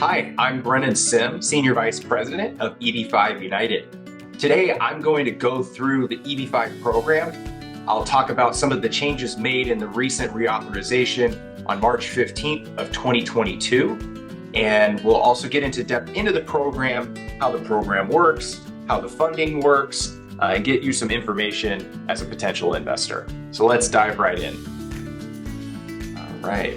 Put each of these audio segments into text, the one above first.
Hi, I'm Brennan Senior Vice President of EB5 United. Today, I'm going to go through the EB5 program. I'll talk about some of the changes made in the recent reauthorization on March 15th of 2022. And we'll also get into depth into the program, how the program works, how the funding works, and get you some information as a potential investor. So let's dive right in. All right.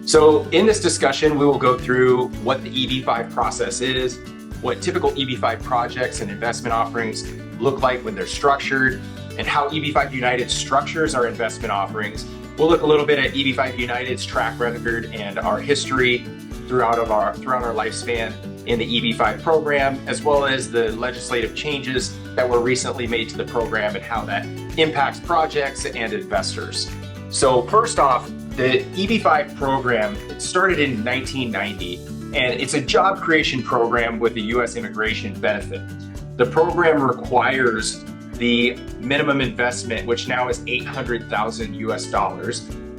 So in this discussion, we will go through what the EB5 process is, what typical EB5 projects and investment offerings look like when they're structured, and how EB5 United structures our investment offerings. We'll look a little bit at EB5 United's track record and our history throughout our lifespan in the EB5 program, as well as the legislative changes that were recently made to the program and how that impacts projects and investors. So first off, the EB5 program, it started in 1990, and it's a job creation program with a U.S. immigration benefit. The program requires the minimum investment, which now is $800,000 US,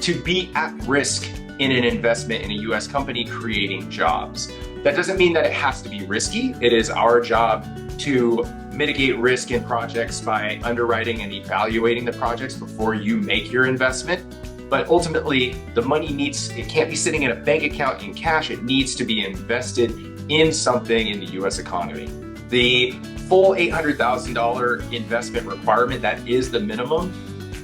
to be at risk in an investment in a U.S. company creating jobs. That doesn't mean that it has to be risky. It is our job to mitigate risk in projects by underwriting and evaluating the projects before you make your investment. But ultimately, the money it can't be sitting in a bank account in cash. It needs to be invested in something in the US economy. The full $800,000 investment requirement, that is the minimum,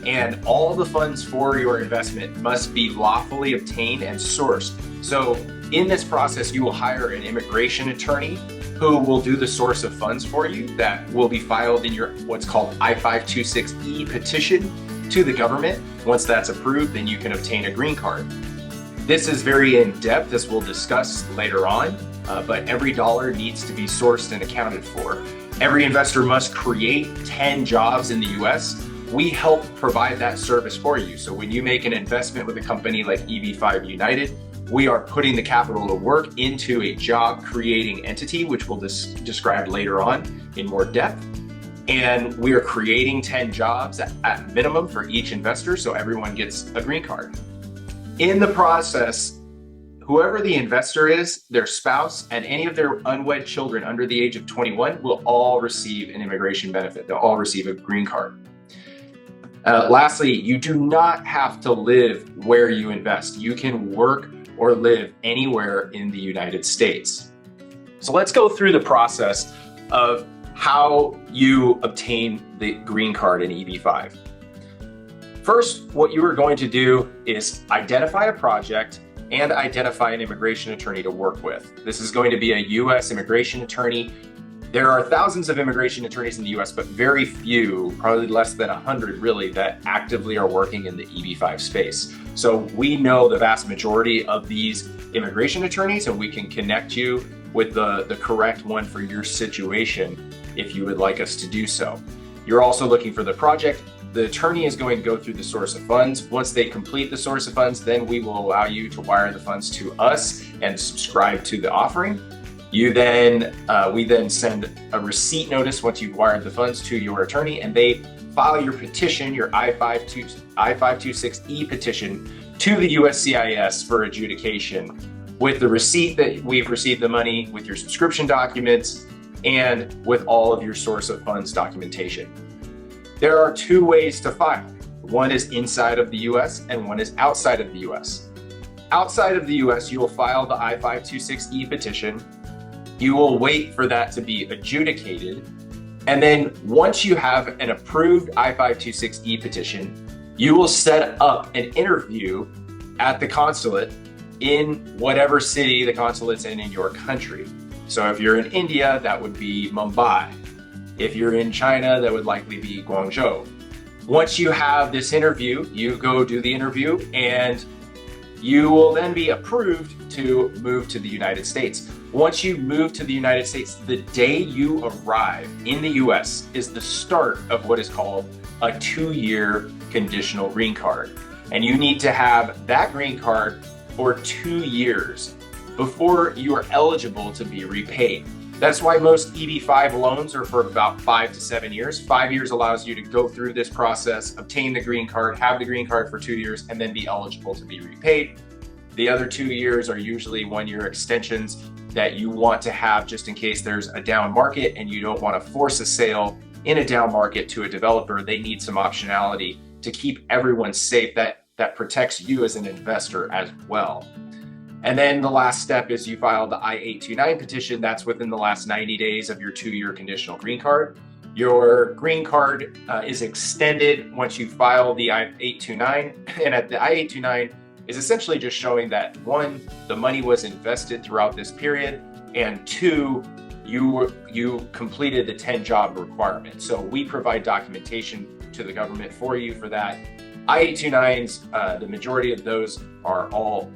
and all the funds for your investment must be lawfully obtained and sourced. So in this process, you will hire an immigration attorney who will do the source of funds for you that will be filed in your what's called I-526E petition to the government. Once that's approved, then you can obtain a green card. This is very in-depth, as we'll discuss later on, but every dollar needs to be sourced and accounted for. Every investor must create 10 jobs in the US. We help provide that service for you. So when you make an investment with a company like EB5 United, we are putting the capital to work into a job creating entity, which we'll describe later on in more depth. And we are creating 10 jobs at minimum for each investor, so everyone gets a green card. In the process, whoever the investor is, their spouse, and any of their unwed children under the age of 21 will all receive an immigration benefit. They'll all receive a green card. Lastly, you do not have to live where you invest. You can work or live anywhere in the United States. So let's go through the process of how you obtain the green card in EB5. First, what you are going to do is identify a project and identify an immigration attorney to work with. This is going to be a U.S. immigration attorney. There are thousands of immigration attorneys in the U.S., but very few, probably less than 100 really, that actively are working in the EB5 space. So we know the vast majority of these immigration attorneys, and we can connect you with the correct one for your situation if you would like us to do so. You're also looking for the project. The attorney is going to go through the source of funds. Once they complete the source of funds, then we will allow you to wire the funds to us and subscribe to the offering. We then send a receipt notice once you've wired the funds to your attorney, and they file your petition, your I-526E petition, to the USCIS for adjudication with the receipt that we've received the money, with your subscription documents, and with all of your source of funds documentation. There are two ways to file. One is inside of the US and one is outside of the US. Outside of the US, you will file the I-526E petition. You will wait for that to be adjudicated. And then once you have an approved I-526E petition, you will set up an interview at the consulate in whatever city the consulate's in your country. So if you're in India, that would be Mumbai. If you're in China, that would likely be Guangzhou. Once you have this interview, you go do the interview, and you will then be approved to move to the United States. Once you move to the United States, the day you arrive in the US is the start of what is called a 2-year conditional green card. And you need to have that green card for 2 years before you are eligible to be repaid. That's why most EB5 loans are for about 5 to 7 years. 5 years allows you to go through this process, obtain the green card, have the green card for 2 years, and then be eligible to be repaid. The other 2 years are usually 1-year extensions that you want to have just in case there's a down market and you don't want to force a sale in a down market to a developer. They need some optionality to keep everyone safe that protects you as an investor as well. And then the last step is you file the I-829 petition. That's within the last 90 days of your 2-year conditional green card. Your green card is extended once you file the I-829. And at the I-829 is essentially just showing that 1, the money was invested throughout this period, and 2, you completed the 10-job requirement. So we provide documentation to the government for you for that. I-829s, the majority of those are all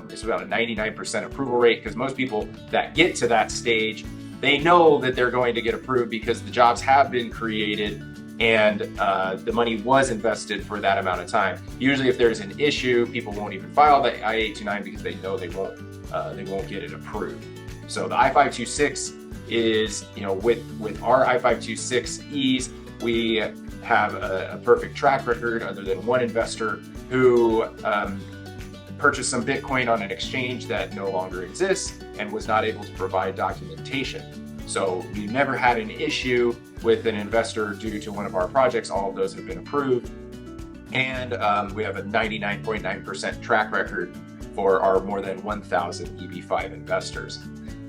it's about a 99% approval rate, because most people that get to that stage, they know that they're going to get approved because the jobs have been created and the money was invested for that amount of time. Usually if there's an issue, people won't even file the I-829 because they know they won't get it approved. So the I-526 is, with our I-526Es, we have a perfect track record, other than one investor who purchased some Bitcoin on an exchange that no longer exists and was not able to provide documentation. So we never had an issue with an investor due to one of our projects. All of those have been approved. And we have a 99.9% track record for our more than 1,000 EB-5 investors.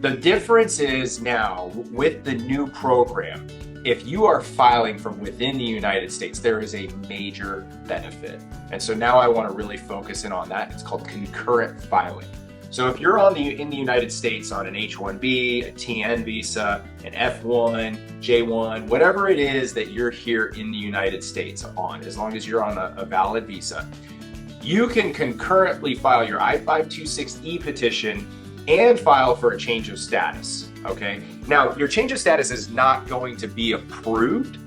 The difference is now with the new program, if you are filing from within the United States, there is a major benefit. And so now I want to really focus in on that. It's called concurrent filing. So if you're in the United States on an H-1B, a TN visa, an F-1, J-1, whatever it is that you're here in the United States on, as long as you're on a valid visa, you can concurrently file your I-526E petition and file for a change of status, okay? Now, your change of status is not going to be approved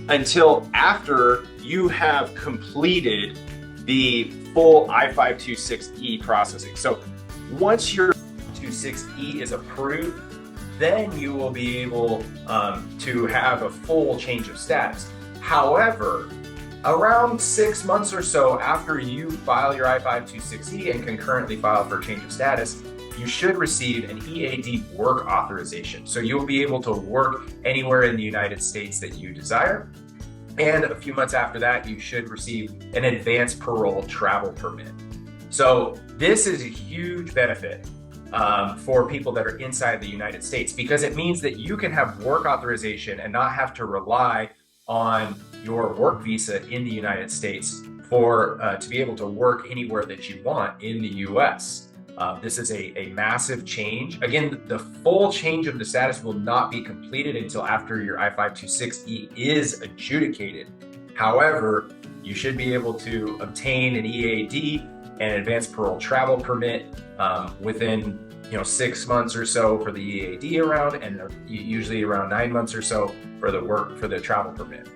until after you have completed the full I-526E processing. So once your 26E is approved, then you will be able to have a full change of status. However, around 6 months or so after you file your I-526E and concurrently file for change of status, you should receive an EAD work authorization. So you'll be able to work anywhere in the United States that you desire. And a few months after that, you should receive an advanced parole travel permit. So this is a huge benefit for people that are inside the United States, because it means that you can have work authorization and not have to rely on your work visa in the United States to be able to work anywhere that you want in the US. This is a massive change. Again, the full change of the status will not be completed until after your I-526E is adjudicated. However, you should be able to obtain an EAD and an advanced parole travel permit within 6 months or so for the EAD around, and usually around 9 months or so for the travel permit.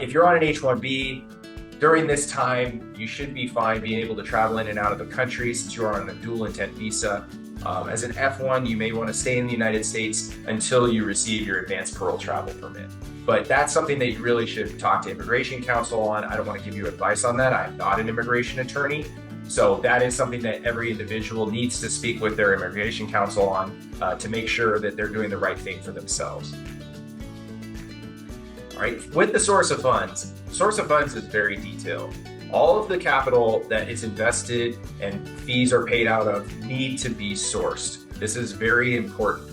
If you're on an H-1B, during this time, you should be fine being able to travel in and out of the country since you're on a dual intent visa. As an F1, you may want to stay in the United States until you receive your advanced parole travel permit. But that's something that you really should talk to immigration counsel on. I don't want to give you advice on that. I'm not an immigration attorney. So that is something that every individual needs to speak with their immigration counsel on to make sure that they're doing the right thing for themselves. All right, with the source of funds is very detailed. All of the capital that is invested and fees are paid out of need to be sourced. This is very important.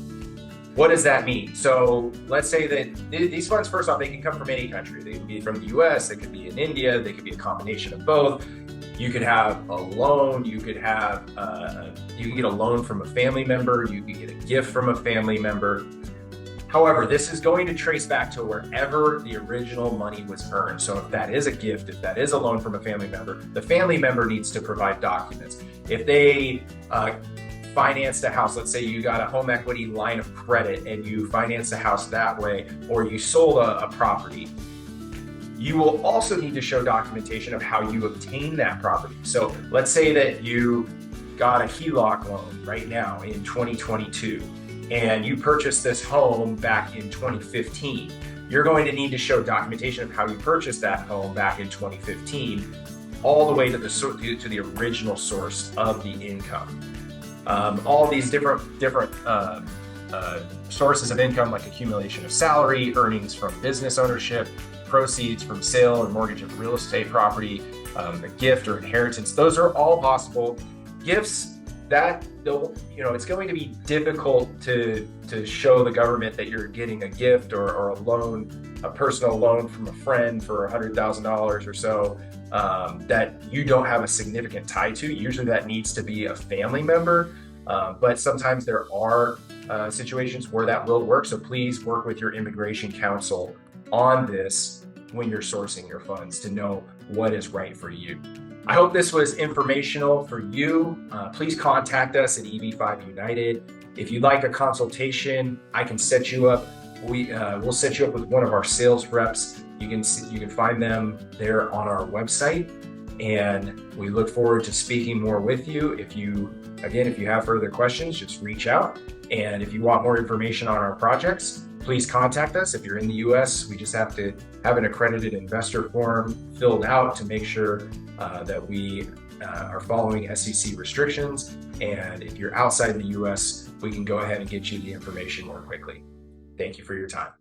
What does that mean? So let's say that these funds, first off, they can come from any country. They can be from the US, they could be in India, they could be a combination of both. You could have a loan, you can get a loan from a family member, you can get a gift from a family member. However, this is going to trace back to wherever the original money was earned. So if that is a gift, if that is a loan from a family member, the family member needs to provide documents. If they financed a house, let's say you got a home equity line of credit and you financed a house that way, or you sold a property, you will also need to show documentation of how you obtained that property. So let's say that you got a HELOC loan right now in 2022. and you purchased this home back in 2015, you're going to need to show documentation of how you purchased that home back in 2015 all the way to the original source of the income. All these different sources of income, like accumulation of salary, earnings from business ownership, proceeds from sale or mortgage of real estate property, a gift or inheritance. Those are all possible. Gifts, that it's going to be difficult to show the government that you're getting a gift or a loan, a personal loan from a friend for $100,000 or so, that you don't have a significant tie to. Usually that needs to be a family member, but sometimes there are situations where that will work. So please work with your immigration counsel on this when you're sourcing your funds to know what is right for you. I hope this was informational for you. Please contact us at EB5 United. If you'd like a consultation, I can set you up. We'll set you up with one of our sales reps. You can find them there on our website, and we look forward to speaking more with you. If you have further questions, just reach out. And if you want more information on our projects, please contact us. If you're in the US, we just have to have an accredited investor form filled out to make sure that we are following SEC restrictions. And if you're outside the US, we can go ahead and get you the information more quickly. Thank you for your time.